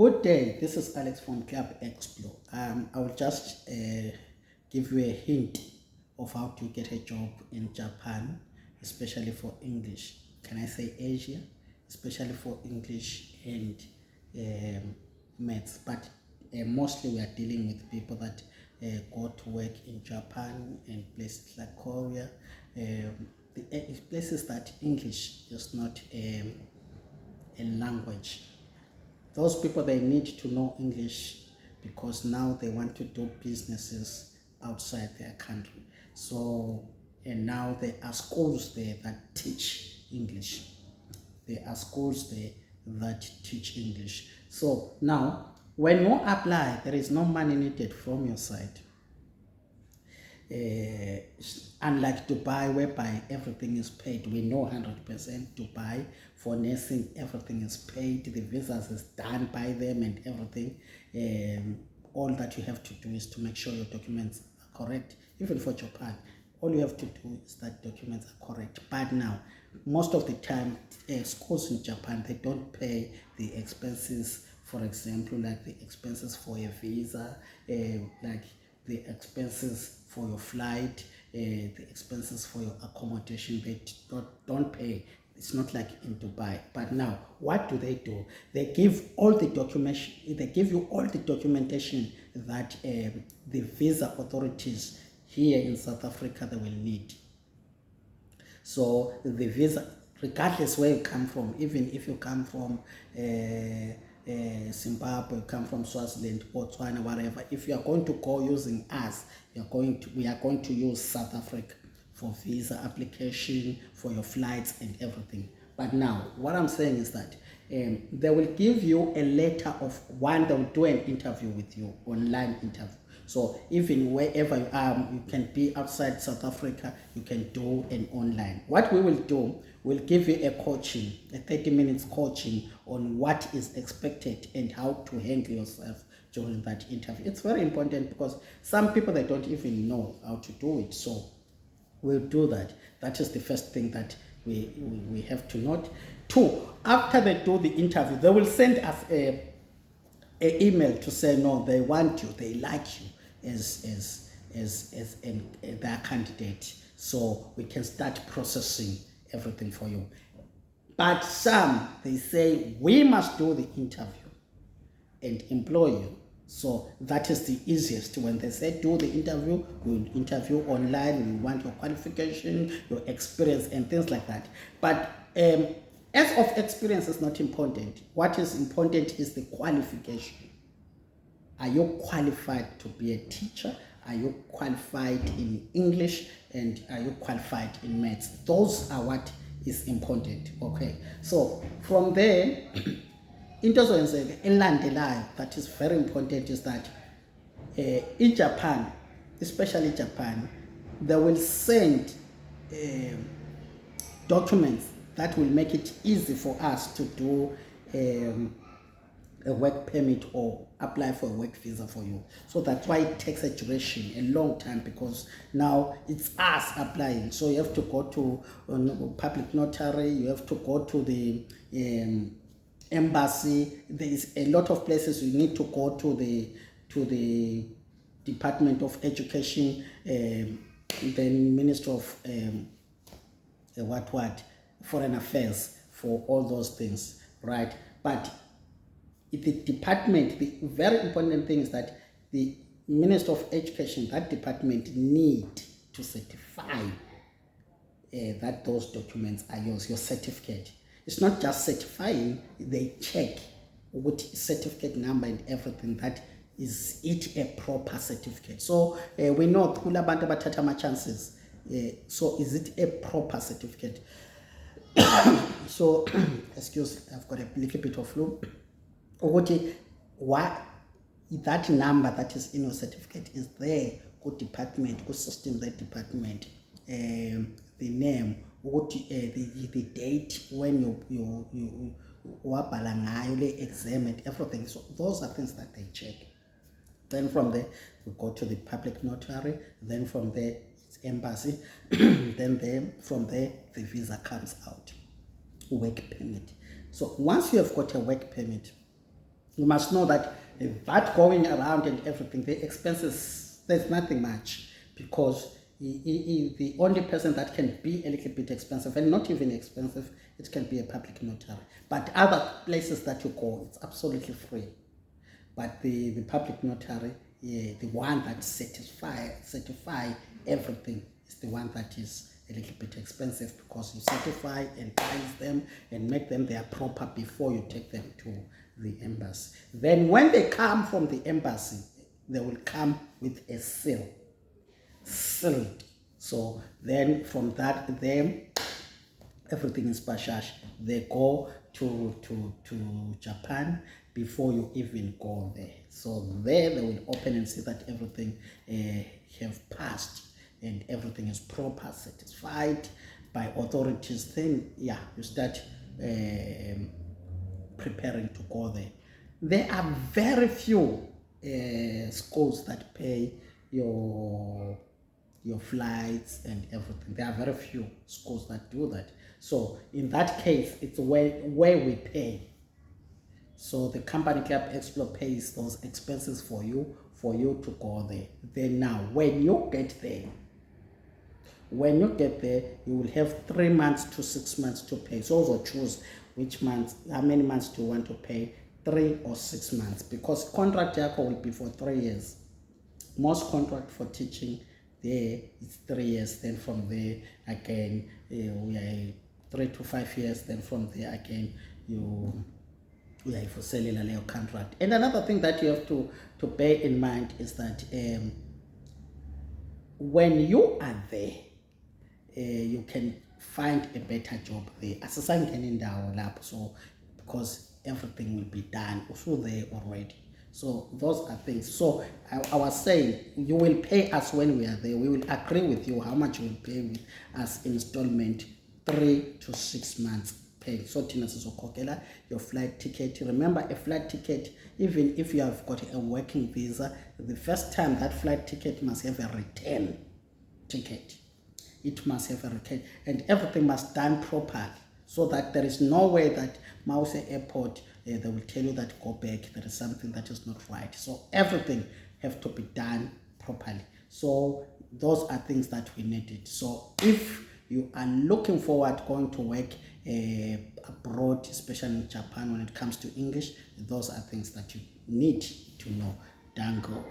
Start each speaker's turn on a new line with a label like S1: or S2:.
S1: Good day, this is Alex from Club Explore. I will just give you a hint of how to get a job in Japan, especially for English. Can I say Asia? Especially for English and maths. But mostly we are dealing with people that go to work in Japan and places like Korea, places that English is not a language. Those people, they need to know English because now they want to do businesses outside their country. So, and now there are schools there that teach English. There are schools there that teach English. So now, when you apply, there is no money needed from your side. Unlike Dubai, whereby everything is paid, we know 100% Dubai for nursing, everything is paid, the visas is done by them and everything. All that you have to do is to make sure your documents are correct. Even for Japan, all you have to do is that documents are correct. But now, most of the time, schools in Japan, they don't pay the expenses. For example, like the expenses for a visa, like the expenses for your flight, the expenses for your accommodation, they don't pay. It's not like in Dubai. But now, what do? They give all the documentation. They give you all the documentation that the visa authorities here in South Africa they will need. So the visa, regardless where you come from, even if you come from Zimbabwe, come from Swaziland, Botswana, whatever. If you are going to go using us, we are going to use South Africa for visa application, for your flights and everything. But now, what I'm saying is that they will give you a letter of one. They will do an interview with you, online interview. So even wherever you are, you can be outside South Africa, you can do an online. What we will do, we'll give you a coaching, a 30 minutes coaching on what is expected and how to handle yourself during that interview. It's very important because some people, they don't even know how to do it. So we'll do that. That is the first thing that we have to note. Two, after they do the interview, they will send us a email to say no, they want you, they like you as their candidate, so we can start processing everything for you. But some, they say we must do the interview and employ you. So that is the easiest. When they say do the interview, we'll interview online, we want your qualification, your experience and things like that. But as of experience is not important. What is important is the qualification. Are you qualified to be a teacher? Are you qualified in English? And are you qualified in maths? Those are what is important. Okay. So from there, into that is very important is that in Japan, especially Japan, they will send documents that will make it easy for us to do a work permit or apply for a work visa for you. So that's why it takes a duration, a long time, because now it's us applying. So you have to go to public notary, you have to go to the embassy. There is a lot of places you need to go to the Department of Education, then Ministry of Foreign Affairs for all those things, right? But the department, the very important thing is that the Minister of Education, that department need to certify that those documents are yours, your certificate. It's not just certifying, they check what certificate number and everything, that is it a proper certificate. So we know kula bantu bathatha ama chances. So is it a proper certificate? So excuse, I've got a little bit of flu. What that number that is in your certificate is there, good department, good system, that department, the name, the date when you exam and everything. So those are things that they check. Then from there we go to the public notary, then from there it's embassy, then from there the visa comes out, work permit. So once you have got a work permit, You must know that that going around and everything, the expenses, there's nothing much, because the only person that can be a little bit expensive, and not even expensive, it can be a public notary. But other places that you go, it's absolutely free. But the public notary, yeah, the one that certify everything, is the one that is a little bit expensive, because you certify and price them and make them their proper before you take them to the embassy. Then when they come from the embassy, they will come with a seal, sealed. So then from that, then everything is bashash. They go to Japan before you even go there. So there they will open and see that everything have passed and everything is proper, satisfied by authorities. Then yeah, you start preparing to go there. There are very few schools that pay your flights and everything. There are very few schools that do that. So in that case, it's where we pay. So the company Club Explore pays those expenses for you to go there. Then now, when you get there, you will have 3 months to 6 months to pay. So also choose which months, how many months do you want to pay, 3 or 6 months, because contract yako will be for 3 years. Most contract for teaching there is 3 years. Then from there again, we are 3 to 5 years. Then from there again, we are for cellular layer contract. And another thing that you have to bear in mind is that when you are there, you can find a better job there. So because everything will be done also there already. So those are things. So I was saying, you will pay us when we are there. We will agree with you how much you will pay with us installment, 3 to 6 months pay. So your flight ticket. Remember, a flight ticket, even if you have got a working visa, the first time that flight ticket must have a return ticket. It must have a return, and everything must done properly, so that there is no way that Mause Airport, they will tell you that go back, there is something that is not right. So everything have to be done properly. So those are things that we needed. So if you are looking forward going to work abroad, especially in Japan, when it comes to English, those are things that you need to know. Dango.